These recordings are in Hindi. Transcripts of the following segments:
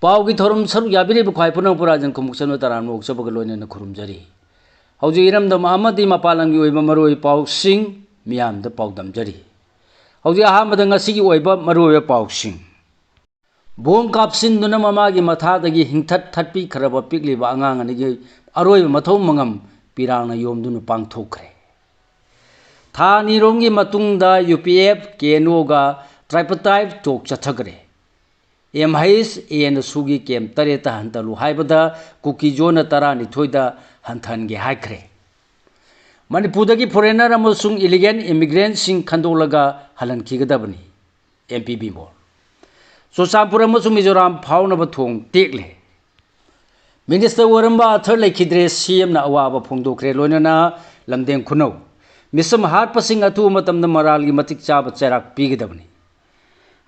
पाव की थोरम सर याबिरी बखाई पुनः पुराजन कुमुक्सन तरान मोक्सबग लोइने खुरुमजरी हौजी इरमदम अमदी मपालंगी ओइबा मरोइ पाउसिंग मियामद पाउदमजरी हौजी अहामद ngasi ओइबा मरोइ पाउसिंग बोम कापसिन ममागी मथादगी हिंथत थटपी खरब पिकलिबा अंगांग अनिगी अरोइबा मथौ मंगम पिरांगना योमदुन पांगथोखरे था निरोंगी मतुंगदा यूपीएफ केनोगा ट्राइपटाइप टोक चथगरे एमहाइस एन सुगी केम तरेता हंतलु हाइबदा कुकी जोन तरा निथोइदा हंथनगे हाइखरे मणिपुरदगी फॉरेनर अमसुंग इलिगेंट इमिग्रेंट सिंग खंदोलगा हलनखिगदबनी एमपीबी मोर चुरचांपुर अमसुंग मिजोराम फाउनब थोंग टेकले मिनिस्टर ओरंबा अथर लेखिद्रे सीएम ना अवाब फोंदोखरे लोइनना लमदेंग खुनौ मिसम हार पसिंग अथु मतमद मरालगी मतिक चाब चैराक पीगदबनी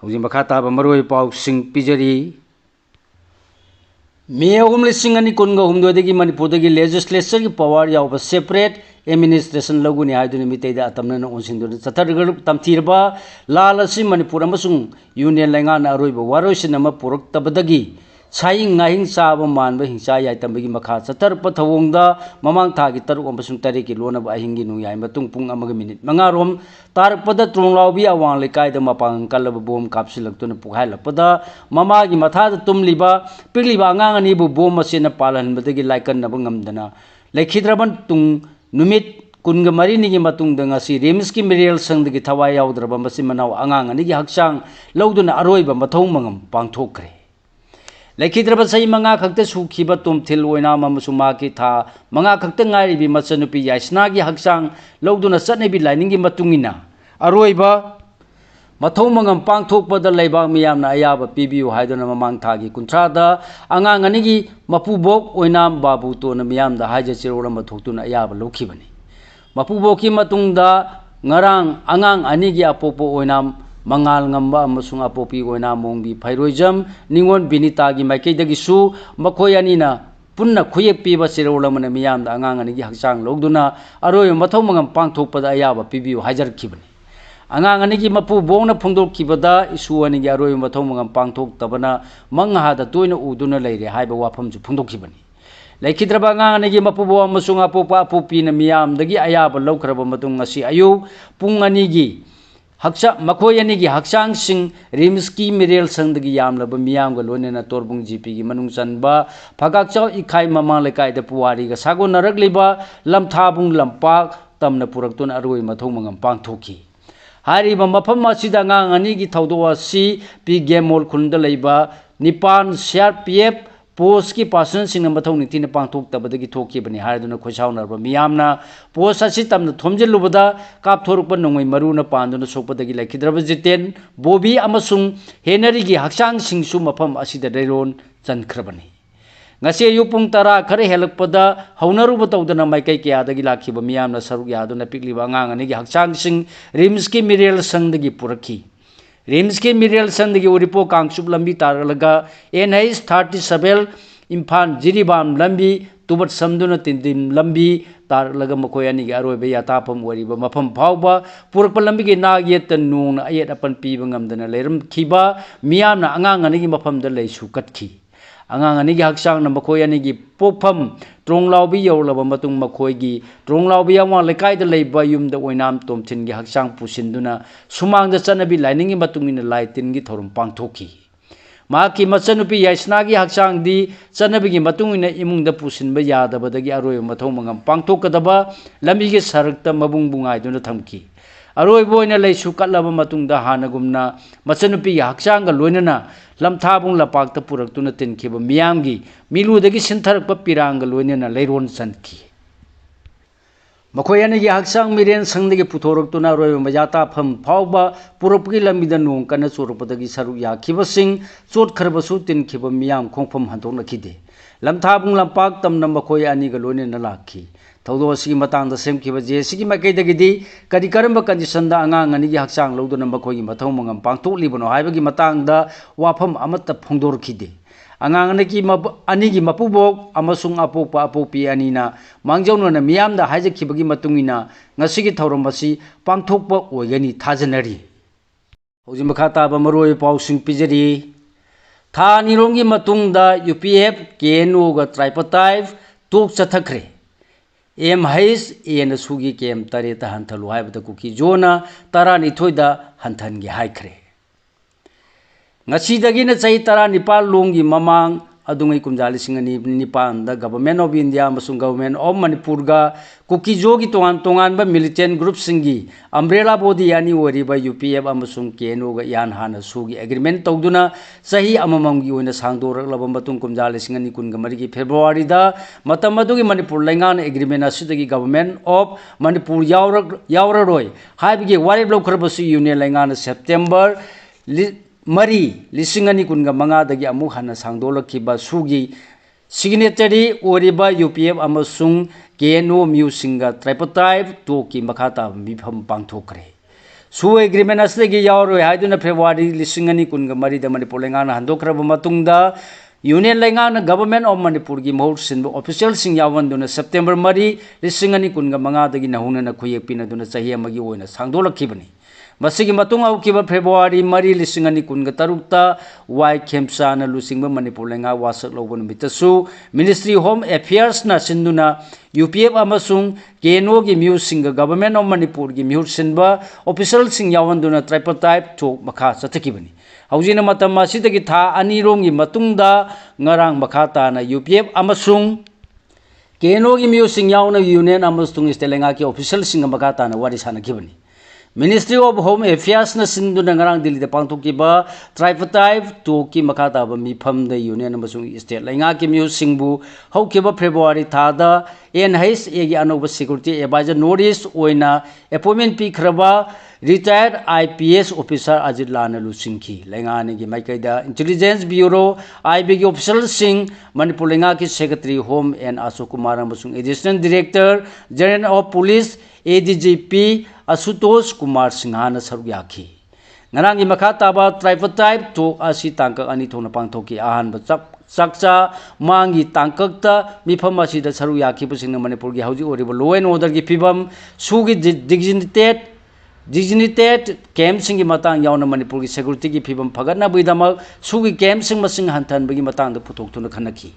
हौजी मखा ताब मरोइ पाउसिंग पिजरी मे 2019 मणिपुरदगी लेजिस्लेचर की पावर याव सेपरेट एडमिनिस्ट्रेशन लगुनी हाइदुनी मितेदा तमनन ओनसिंदुनी चथरगल तमथीरबा लाल असि मणिपुर अमसुंग यूनियन लेंगाना अरोइब वारोइसिन अमा पुरक्तबदगी साइंग नाहिंग चाब मानब हिंसा याइतंबगी मखा चतर पथवोंगदा ममांग थागी तरुक अमसुंग तरेकी लोनब अहिंगी नुयाइ मतुंग पुंग अमगा मिनिट मंगारोम तारकपदा त्रोंलावबी अवांग लेकायदा मपांग कलब बोम कापसिलक्तुना पुहाइलपदा ममागी मथादा तुमलिबा पिगलिबा अंगांग अनिबु बोम मसेना पालहनबदगी लाइकन्नब ngamdana लेखिद्रबन तुंग नुमित कुनग मरीनिगी मतुंगदा ngasi रिम्स की मिरियल संगदगी थवाय यावद्रबा मसि मनाव अंगांग अनिगी हक्सांग लौदुना अरोइबा मथौ मंगम पांगथोखरे लेखिद्रब सही मंगा खक्ते सुखिबा तुमथिल ओइनाम अमसुंग माकी था मंगा खक्ते ngairibi मचनुपि याइसनागी हक्सांग लौदुना चटनेबि लाइनिंगी मतुंगिना अरोइबा मथौ मंगम पांगथोकपदा लेबाक मियामना अयाबा पीबियु हाइदुना ममांग थागी कुंथ्रादा अंगांग अनिगी मपुबोक ओइनाम बाबू तोना मियामदा हाइजे चिरोरम थोक्तुना अयाबा लौखिबनी मपुबोकी मतुंगदा ngarang angang anigi apopo oinam mangal ngamba amasung apopi oinam mongbi phairoijam ningon binitagi maikeidagi su makhoi anina punna khuyek piba sirolamana miyamda angang anigi haksang logduna aroi mathau mangam pangthokpada ayaba pibiu hajarkhibani angang anigi mapu bongna phongdokkibada isu anigi aroi mathau mangam pangthoktabana manghada toina uduna leire haiba wafamju phongdokkibani लेखिद्रबा अंगांगनेगी मपुबो अमसुंग अपोपा अपोपीना मियामदगी अयाबा लौखरबा मतुंग ngasi ayu pung anigi haksa makhoi anigi haksang sing rims की मिरेल संगदगी यामलबा मियामगा लोनेना तोरबुंग जीपी की मनुंग चनबा फगाकचाव इखाई ममा लेकायदा पुवारीगा सागो नरगलिबा लमथाबुंग लंपाक तमना पुरक्तुन अरोइ मथौ मंगम पांगथोखी हारिबा मफम असिदा अंगांग अनिगी थौदो असि पी गेमोल खुंदा लेबा निपान सीआरपीएफ पोस्ट की पासन सिंह मथौ नितिन पांगथोक्तबदगी थोखिबनी हारदुना खोसाउनरबा मियामना पोस्ट असि तमना थोमजिलुबदा कापथोरकपा नोंगै मरुना पांदुना सोकपदगी लेखिद्रबा Jiten Bobby अमसुंग हेनरीगी हक्सांग सिंगसु मफम असिदा रेरोन चनख्रबनी ngasi yupung tara khare helakpada haunaruba tawdana maikai kiyadagi lakhiba miyamna saruk yaduna pikliba angang anigi haksang sing rims की मिरेल संगदगी पुरखी रिम्स के मिरेल संदगी उरिपो कांगसुप लंबी तारलगा NH 37 इम्फान जिरीबाम लंबी तुबट समदुना तिंदिम लंबी तारलगा मखोयानी के अरोइबे याताफम वरिबा मफम फावबा पुरकप लंबी के नागयत नूंग अयत अपन पीबा ngamdana लेरम खिबा मियामना अंगांग अनिगी मफमदा लेसु कटखी अंगांग अनिगी हक्सांग न मखोयानी पोफम त्रोंगलावबी यौलबा मतुंग मखोयगी त्रोंगलावबी यावा लेकायदा लेबा युमदा ओइनाम तोमथिनगी हक्सांग पुसिंदुना सुमांगदा चनबी लाइनिंगी मतुंगिना लाइतिनगी थोरम पांगथोखी माकी मचनुपी याइसनागी हक्सांगदी चनबीगी मतुंगिना इमुंगदा पुसिनबा यादबदगी अरोय मथौ मंगम पांगथोकदबा लंबीगे सरकता मबुंग बुंगाइदुना थमकी अरोइबो ओइना लेसु कटलबा मतुंगदा हानगुमना मचनुपी हक्सांगगा लोइनना लमथाबुंग लपाकता पुरक्तुना तिनखिबा मियामगी मिलुदगी सिंथरकपा पिरांगगा लोइनना लेरोन चनखी मखोयानी हक्सांग मिरेन संगदगी पुथोरक्तुना अरोइबा मजाताफम फावबा पुरपगी लंबिदा नोंग कन्ना चोरपदगी सरुक याखिबसिंग चोटखरबसु तिनखिबा मियाम खोंफम हंतोकनखिदे लमथाबुंग लंपाक तमना मखोय अनिगा लोइनना लाखी थौदो असि मतांगदा सेमखिबा जेसिगी माइकैदगिदी कदि करंबा कंडीशनदा अंगांग अनिगी हक्सांग लौदुना मखोयगी मथौ मंगम पांगथोकलिबनो हाइबगी मतांगदा वाफम अमत्ता फोंदोरखिदे अंगांग अनिगी मपुबोक अमसुंग अपोपा अपोपी अनिना मांगजौनना मियामदा हाइजखिबगी मतुंगिना ngasiगी थौरम असि पांगथोकपा ओइगनी थाजनरी हौजि मखा ताबा मरोय पाउसिंग पिजरी था निरोंगी मतुंगदा UPF KNO गा ट्राइपटाइप तोक चथखरे एम हाइस एन सुगी केम तरेता हंथलु हाइबदा कुकी जोना तरा निथोइदा हंथनगी हाइखरे ngasidagiना chai tara nipal longgi mamang adungai kumja lising ani nipan da government of India amasung government of Manipur ga kukijo gi tongan ba militant group singi umbrella body yani ori ba UPF amasung KNO ga yan hana sugi agreement tawduna sahi amamam gi oina sangdorak laba matung kumja lising ani kun ga mari gi February da matam adugi Manipur lengan agreement asidagi government of Manipur yauraroi haibigi warib lokharbasu union lengan September Mari lisingani kunga manga dagi amu hana sangdolakhiba sugi signatory oriba UPF amasung KNO musinga tripartite to ki makhata mifam pangthokre su agreement aslegi yauro haiduna February lisingani kunga mari da Manipur lengana handokraba matungda Union lengana government of Manipur gi mohor sinbo official sing yawanduna September mari lisingani kunga manga dagi nahuna na khuyepina duna chahi amagi oina sangdolakhibani Masigi matung au kiba February mari lisingani kunga tarukta Y Khemsa na lusingba Manipur lenga wasak lobon mitasu Ministry Home Affairs na sinduna UPF amasung KNO gi mu singa government of Manipur gi mu sinba official sing yawanduna tripartite to makha chathakibani haujina matam asidagi tha ani rongi matungda ngarang makhata na UPF amasung KNO gi mu sing yawna union amasung istelenga ki official sing makhata na wari sanakibani Ministry of Home Affairs na sinduna ngarang Delhi da pangthokiba tripartite to ki makata ba mifam da union amasung state lainga ki mu singbu haukiba February thada NHS gi anoba security advisor notice oina appointment pi khraba retired IPS officer Ajit Lana lusingki lainga ne gi maikaida intelligence bureau IB gi official sing Manipur lainga ki secretary home and Ashok Kumar amasung additional director general of police ADGP Asutosh Kumar Singhana saruyakhi ngarang makata ba tripartite to asi tangkak ani thona pangthoki ahan ba chakcha mangi tangkakta mifam asi da saruyakhi pusing Manipur gi hauji oriba law and order gi pibam sugi dignitated camp singi matang yauna Manipur gi security gi pibam phagatna buidamak sugi camp sing masing hantan bagi matang da putok thuna khanaki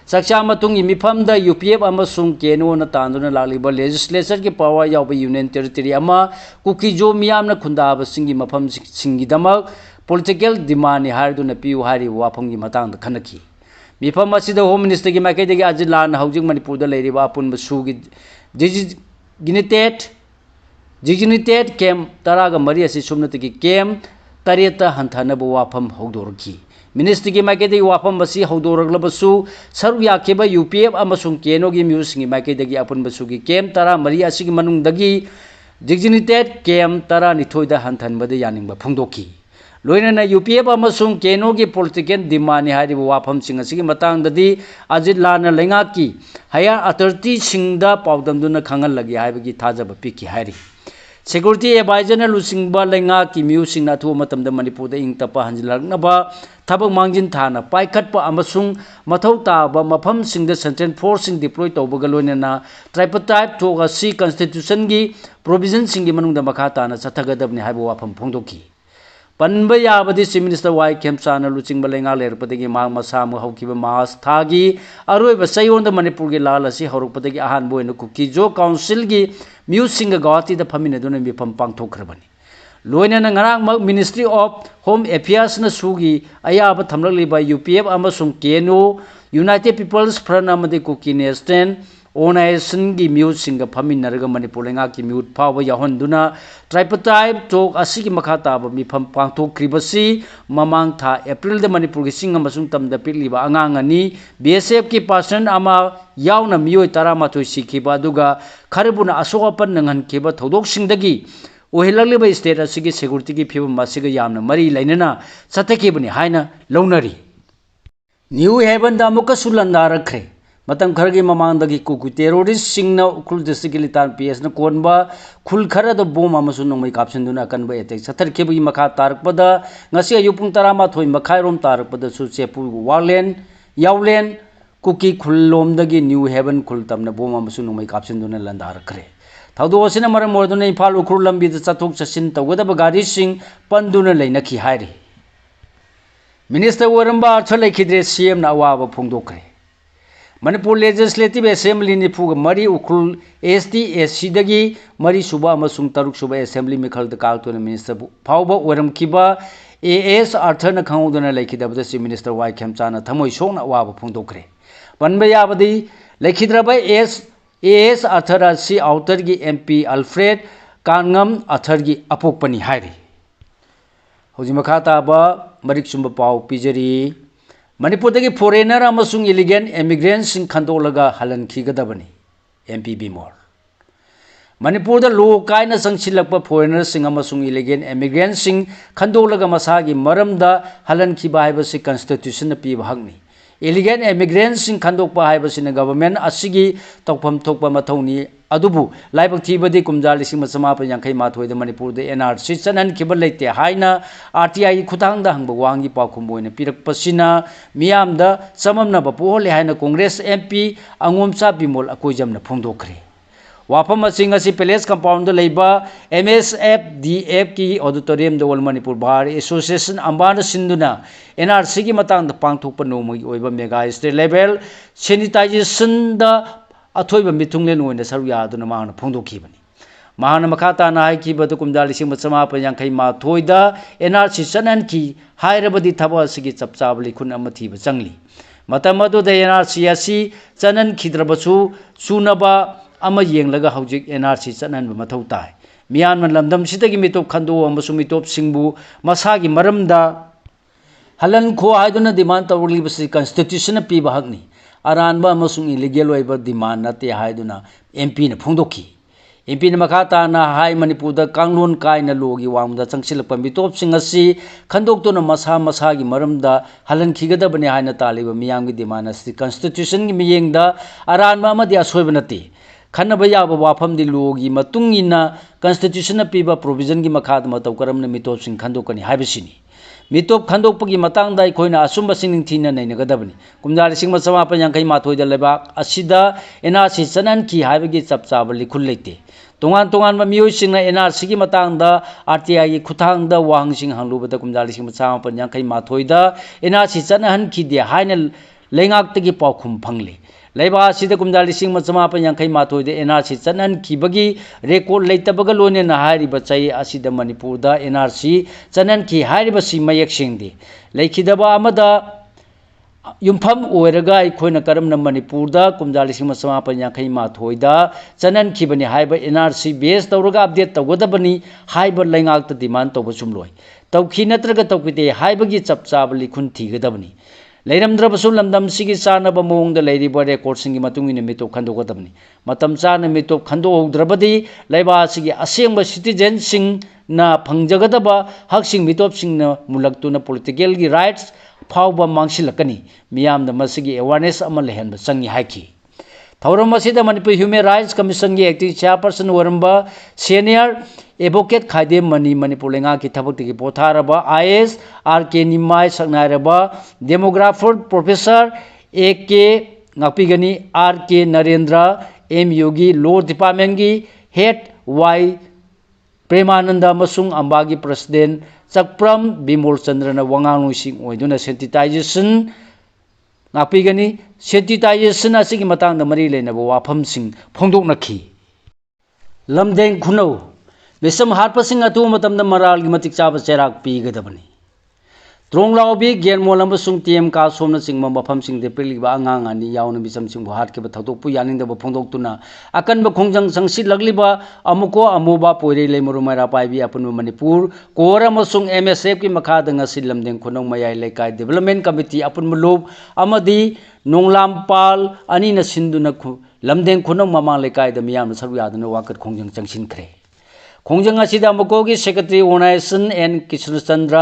Sakcha matung mifam da UPF amasung KNO na tanduna laliba legislature ki power yauba union territory ama kukijo miyamna khundaba singi mafam singi damak political demand ni haiduna piu hari wafam gi matang da khanaki mifam asida home minister gi makai dagi Ajit Lana haujing Manipur da leiriba apun sugi designated camp taraga mari asi sumnati ki camp tareta hanthana bo wafam hogdorki Ministry ki maikedi wafam basi haudoraklabasu saru yakeba UPF amasung KNO gi musing maikedi apun basu gi kem tara mari asigi manung dagi designated kem tara nithoida hanthan bade yaning ba phungdoki loina na UPF amasung KNO gi political demand ni hari wafam sing asigi matang dadi Ajit Lana lenga ki higher authority singda pawdam duna khangal lagi haibagi thajaba piki hari Security advisor na lusingba lenga ki musing na thu matam da Manipur da ingtapa hanjilakna ba thabak mangjin thana paikhatpa amasung mathau ta ba mafam singda central force sing deploy tawbaga loina tripartite to ga si constitution gi provision singi manung da makha ta na chathagadabni haiba wafam phongdoki panba yabadi chief minister Y Khemsa na luchingba lenga lerpadagi mang masa mu haukiba mas thagi aroi ba sayon da Manipur gi lal asi horukpadagi ahan boina kuki jo council gi musing ga gawati da phamina duna mifam pangthokhrabani loina na ngarang mak Ministry of Home Affairs na sugi ayaba thamlakliba UPF amasung KNO United People's Front amadi kuki Nation organization gi musing ga phaminaraga Manipur lenga ki mute phawa yahonduna tripartite talk asigi makhata ba mifam pangthokribasi mamang tha April da Manipur gi sing amasung tamda pitliba angang ani BSF ki person ama yauna miyoi 13 sikhiba aduga kharibuna asokapan nanghan kiba thodok singdagi ohilaliba state asigi security ki phibam masiga yamna mari lainana chathakibani haina launari New Haven da amuka sulanda rakhre matam khargi mamangdagi kuku terrorist singna ukhul district litan PS na konba khul khara da bom amasu nongmai kapsinduna kanba attack sathar kebagi makha tarakpada ngasi ayupung 13 makhairom tarakpada su chepu warlen yawlen kuki khullomdagi New Haven khul tamna bom amasu nongmai kapsinduna landa rakhre thaudo asina maram morduna Imphal ukhul lambi da chathok chasin tawgadaba gari sing panduna leinakhi hairi minister ओरंबा अर्थ लेखिद्रे सीएम ना अवाब फोंदोखरे मणिपुर लेजिस्लेटिव असेंबली निफुग मरी उखुल एसटी एससी दगी मरी सुबा अमसुंग तरुक सुबा असेंबली मिखल कालतोन मिनिस्टर फाउबा ओरमकिबा एएस अर्थन खंगदना लेखिदबद सी मिनिस्टर वाई खेमचाना थमोय सोंगना अवाब फोंदोखरे पनबा याबदी लेखिद्रबा एएस अर्थर सी आउटर की एमपी अल्फ्रेड कांगम अर्थर की अपोकपनी हायरी हौजी मखा ताबा मरिक सुंबा पाव पिजरी मणिपुर की फॉरेनर अमसुंग इलीगल इमिग्रेंट्स खंदोलगा हलनखीगदबनी एमपी बिमोर मणिपुर लो कायना संगसिलप फॉरेनर्स इलीगल इमिग्रेंट्स खंदोलगा मसागी मरमदा हलनखीबा हाइबसी कॉन्स्टिट्यूशन पीबा हकनी इलीगल इमिग्रेंट्स खंदोकपा हाइबसिना गवर्नमेंट असिगी तौफम थोकपा मथौनी अदुबु लाइबक थीबदी कुमजा 1958 मणिपुर एनआरसी चनहनखिबा लेते हाइना आरटीआई खुतांगदा हंगबा वांगी पाखुम ओइना पिरकपसिना मियामदा चममनबा पोहले हाइना कांग्रेस एमपी अंगोमचा बिमोल अकोइजमना फोंदोखरे वाफम असिंग असि पैलेस कंपाउंड लेबा एमएसएफडीएफ की auditorium all Manipur bar association अंबान सिंधुना एनआरसी की मतंग पांगथोकपा नोमगी ओइबा मेगा स्टेट लेवल सैनिटाइजेशन दा अथोइबा मिथुंगलेन ओइना सरु यादुना मांगना फोंदोखिबनी मांगना मखाताना हाइखिबद कुमजा 1958 दा एनआरसी चनहनखी हाइरबदी थबा असिगी चपचाब लिखुन अमा थीबा चंगली मतम अदुदा एनआरसी असि चनहनखिद्रबसु सुनबा अमा येंगलगा हौजिक एनआरसी चनहनबा मथौ ताय मियानमन लमदमसिदगी मितोप खंदो अमसु मितोप सिंगबु मसागी मरमदा हलन खो हाइदुना डिमांड तौरलिबसि कॉन्स्टिट्यूशन पीबा हकनी अरानबा अमसुंग इलीगल ओइबा डिमांड नते हाइदुना एमपी ने फोंदोखी एमपी ने मखाताना हाई मणिपुर कांगलोन कायना लोगी वांगदा चंगसिलप मितोपसिंग असि खंदोक्तोना मसा मसागी मरमदा हलनखिगदबने हाइना तालिबा मियामगी डिमांड असि कॉन्स्टिट्यूशन की मियेंगदा अरानबा अमदि असोइबा नते खनबा याबा वाफमदि लोगी मतुंगिना कॉन्स्टिट्यूशन पीबा प्रोविजन की मखाद मतौ करमना मितोपसिंग खंदोकनी हाइबसिनी मितोप खंदोकपगी मतंगदा अखोइना असुंबा सिंगथिना नैनगदबनी कुमजा 1958 लेबाक असिदा एनआरसी चनहनखी हाइबगी चपचाब लिखुल लेते तोंगान तोंगान मियोइसिंगना एनआरसी की मतंगदा आरटीआई की खुथांगदा वाहंगसिंग हंगलुबदा कुमजा 1958 दा एनआरसी चनहनखीदे हाइना लेंगाक्तगी पाउखुम फंगले लेबा असिदा कुमजा 1958 एनआरसी चनहनखीबगी रेकॉर्ड लेतबगा लोनेना हाइरिबा चै असिदा मणिपुर दा एनआरसी चनहनखी हाइरिबसि मयेक सेंगदे लेखिदबा अमदा युमफम ओइरगा अखोइना करमना मणिपुर दा कुमजा 1958 दा चनहनखीबनी हाइबा एनआरसी बेस तौरगा अपडेट तौगदबनी हाइबा लेंगाक्ता डिमांड तौबा सुमलोय तौखी नत्रगा तौकिते हाइबगी चपचाब लिखुन थीगदबनी लेरमद्रबसु लमदम सिगी चानब मोंगदा लेरिबा रेकॉर्ड सिंगी मतुंगिना मितोप खंदोगदबनी मतम चाना मितोप खंदोहौद्रबदी लेबा सिगी असेंबा सिटीजन सिंग ना फंगजगदबा हकसिंग मितोप सिंगना मुलक्तुना पॉलिटिकल की राइट्स फाउबा मांगसिलकनी मियामदा मसिगी अवेयरनेस अमा लेहनबा चंगी हाइखी थौरम असिदा मणिपुर ह्यूमन राइट्स कमीशन की एक्टिंग चेयरपर्सन ओरंबा सीनियर एडवोकेट खाइदे मनी मणिपुर लेंगा की थबक की पोथारबा आईएएस आरके निमाय सकनायरबा डेमोग्राफर प्रोफेसर एके नापीगनी आरके नरेंद्र एमयू की लॉ डिपार्टमेंट की हेड वाई प्रेमानंद मसुंग अंबागी प्रेसिडेंट चकप्रम बिमोल चंद्रन वांगांगुसिंग ओइदुना सेंसिटाइजेशन नापीगनी सेंसिटाइजेशन असिगी मतंगदा मरी लेनबा वाफमसिंग फोंदोकनखी लमदेंग खुनौ मिसम हारपसिंग अतु मतमदा मराल की मतिक चाबा चेराक पीगदबनी त्रोंगलाउबी गेलमोल अमसुंग टीएम का सोमना सिंगमा मफमसिंग दे पेलिबा आंगांग अनि यावना मिसम सिंगबु हाटकेबा थौदोकपु यानिंगदबा फोंदोकतुना अकनबा खोंजंग संगसि लगलिबा अमुको अमुबा पोइरे लेमरु मैरा पाइबी अपनु मणिपुर कोर अमसुंग एमएसएफ की मखादा ngasi लमदेंग खुनौ मयाय लेकाय डेवलपमेंट कमिटी अपनु लोब अमदी नोंगलामपाल अनि न सिंधुना लमदेंग खुनौ ममा लेकाय द मियाम सरु यादना वाकत खोंजंग चंगसिनख्रे खोंजंग असिदा अमुकोगी सेक्रेटरी ऑर्गेनाइजेशन एन कृष्णचंद्र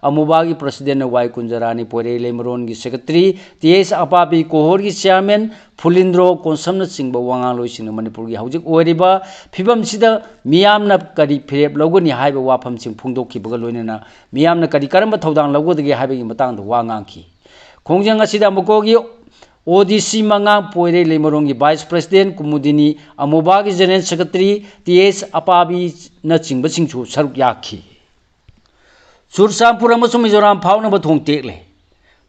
अमुबागी प्रेसिडेंट वाई कुंजरानी पोरे लेमरोन की सेक्रेटरी टीएस अपाबी कोहोर की चेयरमैन फुलिंद्रो कोनसमन सिंह वांगालोई सिंह मणिपुर की हौजिक ओरिबा फिबम सिदा मियामना करी फिरेप लौगनी हाइबा वाफम सिंह फुंगदोखिबगा लोइनना मियामना करी करम थौदांग लौगदगे हाइबगी मतंग वांगांखी खोंजंग असिदा अमुकोगी ओडीसी मंगा पोइरे लेमरों की वाइस प्रेसिडेंट कुमुदिनी अमुबा की जनरल सेक्रेटरी टीएस अपाबी नचिंग सरुक याखी चुरचांदपुर मिजोराम फाउनब थोंग टेकले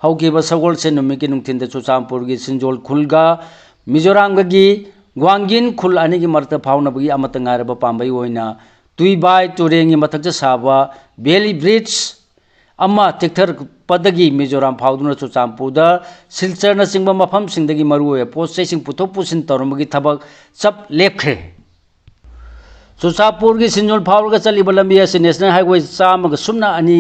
हौकीबा सगोलसे नुमिकी नुंथिन चुरचांपुर की सिंजोल खुलगा मिजोराम की ग्वांगिन खुल अने की मरत फाउनबगी अमत ngairaba पांबई ओइना तुईबाई तुरेंगी मथक साबा बेली ब्रिज अमा टेक्थर पदगी मिजोराम फाउदुना चुरचांपुरदा सिलचरना चिंबा मफम सिंदगी मरुए पोस्टसिंग पुथोक पुसिन तौरमगी थबक सब लेपख्रे चुरचांपुर की सिंजोल फाउरगा चलीब लंबी असी नेशनल हाईवे चामग सुमना अनी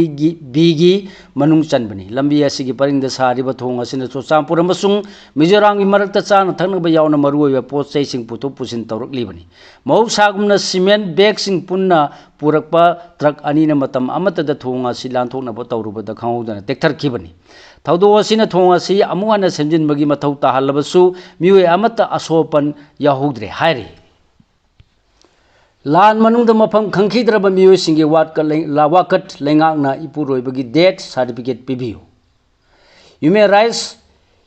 बीगी मनुंग चनबनी लंबी असी की परिंग सारिब थोंग असिन चुरचांपुर अमसुंग मिजोराम की मरक चाना थंगब यावना मरुए पोस्टसिंग पुथोक पुसिन तौरकलीबनी महौसागुमना सीमेंट बैगसिंग पुन्ना पुरकपा ट्रक अनीना मतम अमतदा थोंग असी लांथोकनब तौरुबदा खंगौदना टेक्थरखिबनी थौदो असिना थोंग असी अमुआना सेमजिनबगी मथौ ताहलबसु मिउए अमत असोपन याहौद्रे हायरे लान मनुंग मफम खंखीद्रब मियोसिंगे वाकट लेंगांगना इपुरोइबगी डेथ सर्टिफिकेट पिबियो human rights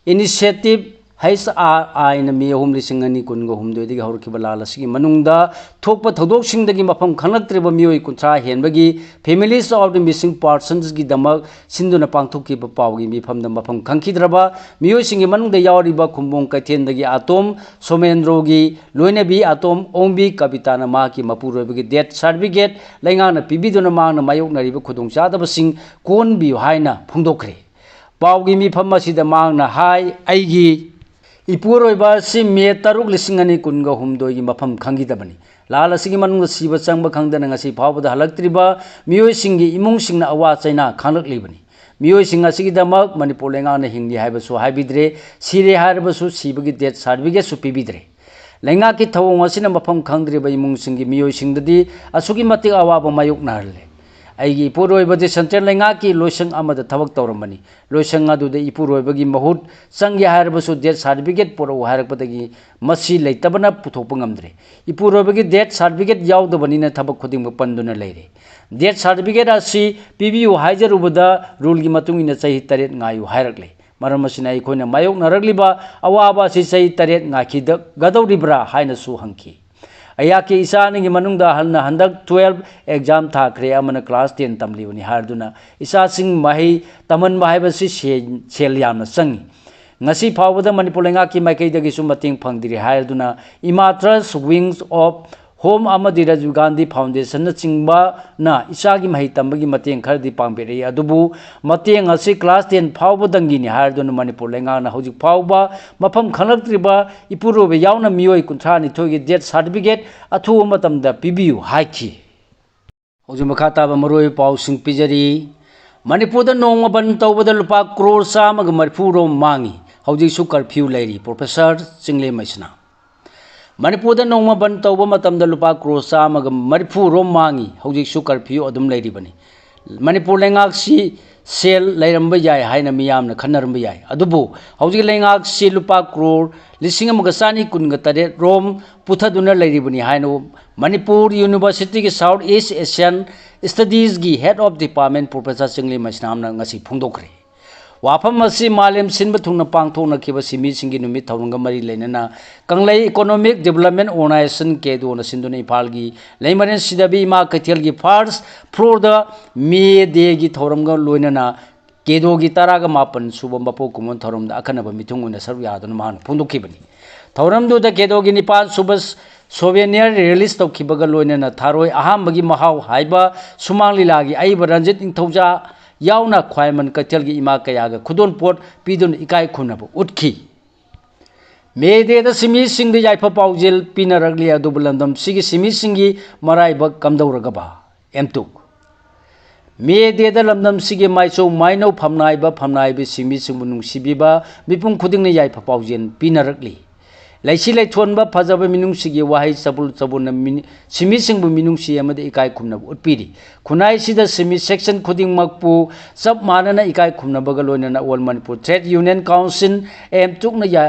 initiative HRI na mi ahum lising ani kungo humdoi digi hawrkiba lal asigi manungda thokpa thodoksingi mafam khanglaktriba mioi kunthra henbagi families of the missing persons gi damak sinduna pangthokkiba pawgi mifamda mafam khangkhidraba mioi singi manungda yawriba khumbong kaithendagi atom somendrogi loinabi atom ombi kabitana ma ki mapuroibagi death certificate laingana pibiduna mangna mayoknariba khudongchadaba sing konbi haina phungdokre pawgi mifam asida mangna hai aigi इपुरोइबा सि मे तरुक लिसिंग अनि कुनगा हुमदोइ gi mafam khangidabani lal asigi manung siba changba khangdana ngasi phawbada halaktriba mioi singi imung singna awa chaina khanglaklibani mioi sing asigi damak manipur lenga na hingni haibasu haibidre sire haibasu sibagi death certificate su pibidre lenga ki thawong asina mafam khangdriba imung singi mioi singdadi asugi matik awaba mayuk narle aigi ipuroibadi central lenga ki loisang amada thawak tawrambani loisang aduda ipuroibagi mahut changya haibasu death certificate poro hairakpadagi masi leitabana puthokpa ngamdre ipuroibagi death certificate yaudabani na thabak khuding panduna leire death certificate asi PBU haijarubada rule gi matung ina chahi taret ngayu hairakle maram asina aikoina mayok naragliba awaba si chahi taret ngaki gadawribra haina su hangki ayaki isani manungda halna handak 12 exam thakre amana class 10 tamliuni harduna isa sing mahi taman mahibasi sel yamna sangi ngasi phawada manipur lenga ki maikai dagi su mating phangdiri harduna imatras wings of home amadi Rajiv Gandhi Foundation na chingba na isagi mahi tambagi mateng khardi pangbere adubu mateng asi class 10 phawba dangi ni harduna manipur lenga na hojik phawba mafam khanaktriba ipurobe yauna mioi kunthra ni thogi death certificate athu matamda PBU haiki hojik makhata ba maroi paw sing pijari manipur da nongma ban tawbada lupa crore sama ga marfu ro mangi hojik su curfew lairi professor Chingle Maisna Manipur da nongma ban tawba matamda lupa crore sama ga marfu ro mangi hojik su curfew adum lairi bani Manipur lengak si sel lairamba yai haina miyamna khanaramba yai adubu hojik lengak si lupa crore lising amagasani kunga tare rom puthaduna lairibani haino Manipur University ki South East Asian Studies gi head of department Professor Chingle Maisnamna ngasi phungdokre wafam asi malem sinba thungna pangthona khiba simi singi numit thawrunga mari leinana kanglai economic development organization ke do na sinduna ipalgi leimaren sidabi ma kathel gi first floor da me de gi thawrumga loinana kedo gi taraga mapan subam bapo kumon thorum da akhanaba mithunguna sarv yaduna man phungdokhibani thorum do da kedo gi nipan subas souvenir release tawkhibaga loinana tharoi ahambagi mahau haiba sumanglila gi aiba ranjit ingthauja yauna khwaiman kathel gi ima kayaga khudon pot pidun ikai khunaba utki mede da simi sing de yaifa paujel pinaragli adubulandam sigi simi singi marai bak kamdauraga ba emtuk mede da lamdam sigi maiso maino phamnai ba simi sing bunung sibiba mipung khuding ne yaifa paujel pinaragli laisi lai thonba phajaba minung sigi wahai sabul sabun simi singbu minung si amade ikai khumna utpiri khunai sida simi section khuding makpu sab manana ikai khumna bagaloina na all Manipur Trade Union Council em tukna ya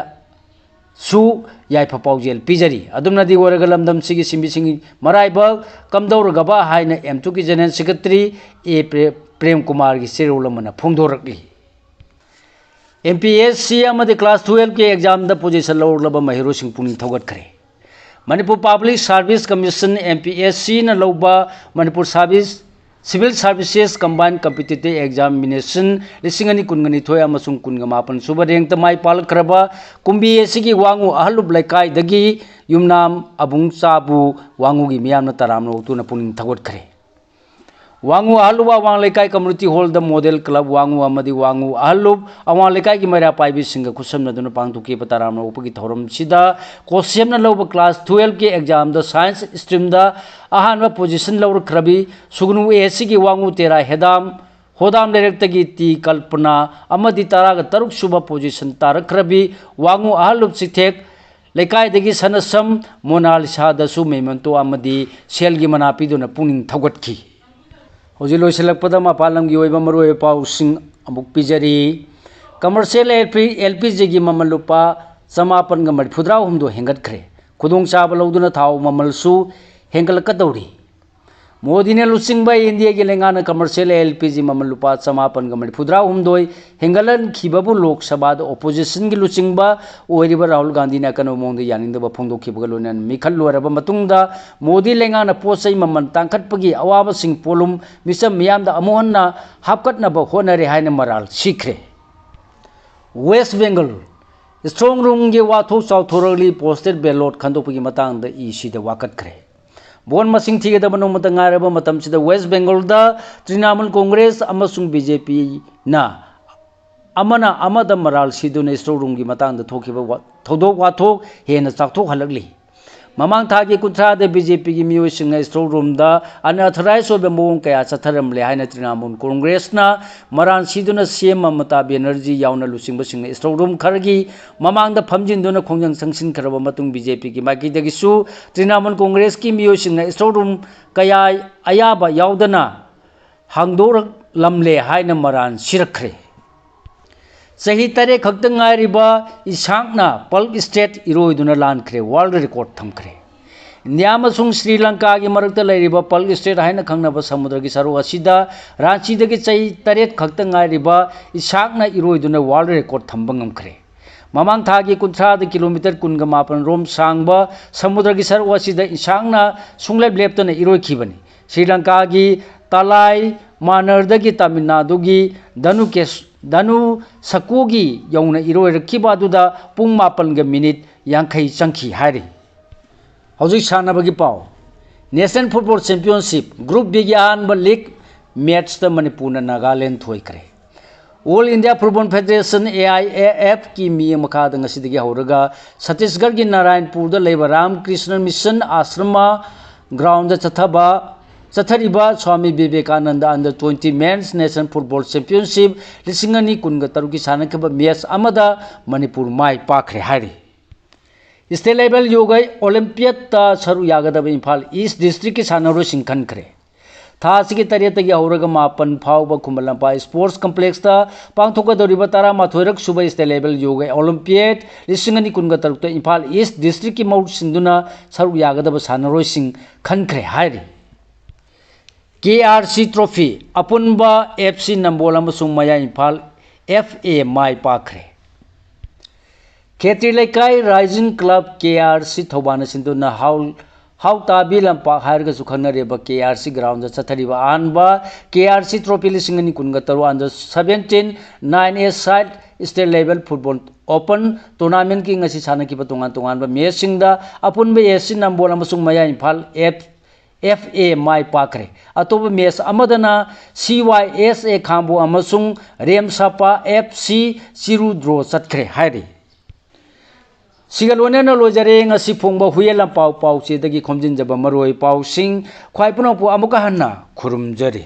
su yai papaujel pijari adumna di waragalamdam sigi simi singi marai ba kamdauraga ba haina em tuki general secretary A Prem Kumar gi serulamana phungdorakli MPSC amade class 12 के एग्जाम द पोजीशन लौरलबा महिरो सिंह पुनी थौगत खरे Manipur Public Service Commission MPSC na lawba Manipur Service civil services combined competitive examination लिसिंग अनि कुनगनी थोय अमसुंग कुनगा मापन सुबा रेंक माई पालक्रबा कुंबी एसिगी वांगु अहलुब लेकाय दगी युमनाम अबुंग चाबु वांगु गी मियाम तराम नोतुना पुनिंग थगोटखरे वांगु अहलुब वांग लेकाय कम्युनिटी हॉल द मॉडल क्लब वांगु अमदी वांगु अहलुब अवां लेकाय की मैरा पाइबी सिंग खुसम नदुना पांगतुकी पताराम नोपगी थौरम सिदा कोसेमना लौब क्लास 12 के एग्जाम द साइंस स्ट्रीम द अहानवा पोजीशन लौर खरबी सुगनु एसिगी वांगु तेरा हेदाम होदाम लेरेक्तगी ती कल्पना अमदी ताराग तरुक सुबा पोजीशन तारखरबी वांगु अहलुब सिथेक लेकाय दगी सनसम मोनालिसा दसु मेमंतो अमदी सेलगी मनापीदुना पुनिंग थगोटखी हौजी लोइसलकपदा मपालम की ओइबा मरुए पाउसिंग अमुक पिजरी कमर्शियल एलपीजी की ममल लुपा 984 हेंगतखरे खुदोंग चाबा लौदुना थाव ममलसु हेंगलकदौरी मोदी ने लुचिंगबा इंडिया की लेंगाना कमर्शियल एलपीजी ममल लुपा 984 हेंगलन खिबबु लोकसभा ओपोजिशन की लुचिंगबा ओइरिबा राहुल गांधी ने कनो मोंद यानिंदबा फोंदोखिबगा लोनन मिखल लोरबा मतुंगदा मोदी लेंगाना पोसै ममन तांखटपगी अवाबा सिंग पोलुम मिसम मियामदा अमोहन्ना हापकटनबा होनरे हायना मराल सिखरे वेस्ट बंगाल स्ट्रॉन्ग रूम के वाथो चाउथोरली पोस्टेड बैलेट खंदोपगी मतंगदा इसीदा वाकटखरे बोन मसिंग थीगदब नोमत ngairaba matamsida West Bengal da Trinamool Congress amasung BJP na amana amada maral siduna storum gi matang da thokiba thodok wathok hena chakthok halakli mamang thagi kuthra de BJP gi miyo singna storum da unauthorized obe mong kaya chatharam le haina Trinamool Congress na maran siduna CM Mamata Banerjee yauna lusingba singna storum khargi mamang da phamjin duna khongjang sangsin kharaba matung BJP gi maki dagi su Trinamool Congress ki miyo singna storum kaya ayaba yaudana hangdor lamle haina maran sirakhre सही तरे खक्तंग आइरिबा इसांगना पल्क स्टेट इरोइदुना लानखरे वर्ल्ड रिकॉर्ड थमखरे इंडिया मसुंग श्रीलंका की मरक्ता लैरिबा पल्क स्टेट हाइना खंगनबा समुद्र की सरो असिदा रांची दगी सही तरे खक्तंग आइरिबा इसांगना इरोइदुना वर्ल्ड रिकॉर्ड थंबा ngमखरे ममांग थागी 30 किलोमीटर 19 रोम सांगबा समुद्र की सरो असिदा इसांगना सुंगलेब लेप्तना इरोइखिबनी श्रीलंका की तलाई मानरदगी तमिलनाडु की धनु सकोगी यौना इरोइरखिबादुदा पुंग 9 मिनिट 50 चंखी हारी हौजिक सानबगी पाव national football championship group B की अहानबा लीग मैच द मणिपुर नागालैंड थोइखरे all India football federation AIAF की मी मखाद ngsidगी हौरगा छत्तीसगढ़ की नारायणपुर द लेबा रामकृष्ण मिशन आश्रम ग्राउंड चथबा चथरिबा Swami Vivekananda under 20 men's national football championship लिसिंगनी कुनगा तरुकी सानकबा मैच अमदा मणिपुर माई पाखरे हारी स्टेट लेवल योगा ओलंपियड ता सरु यागदब इम्फाल ईस्ट डिस्ट्रिक्ट की सानरो सिंखनखरे थासी की तरियतगी हौरगा 9 फावबा खुमलंपा स्पोर्ट्स कॉम्प्लेक्स ता पांगथोकदोरिबा 13 सुबह स्टेट लेवल योगा ओलंपियड लिसिंगनी कुनगा तरुक इम्फाल ईस्ट डिस्ट्रिक्ट की मौत सिंधुना सरु यागदब सानरो सिंह खनखरे हारी KRC trophy Apunba FC Nambol अमसुंग मया इम्फाल FA माई पाखरे Khetri Leikai rising club KRC थौबान सिंधुना हाउ ताबी लंपा हायरगा सुखनरेबा KRC ग्राउंड चथरिबा आनबा KRC ट्रॉफी लिसिंगनी कुनगा तरु under 17 9A side state level football open tournament की ngasi सानकिबा तोंगान तोंगानबा मैच सिंगदा अपुनबा FC नंबोल अमसुंग मया इम्फाल FA माई पाखरे अतोब मैच अमदना CYSA खांबो अमसुंग रेमसापा FC चिरु ड्रो चतखरे हायरी सिगलोनेना लोजरे ngasi फोंबा हुयेला पाव पाव चेदगी खोमजिनजबा मरोय पावसिंग ख्वाइपुनपु अमुका हन्ना खुरुमजरे।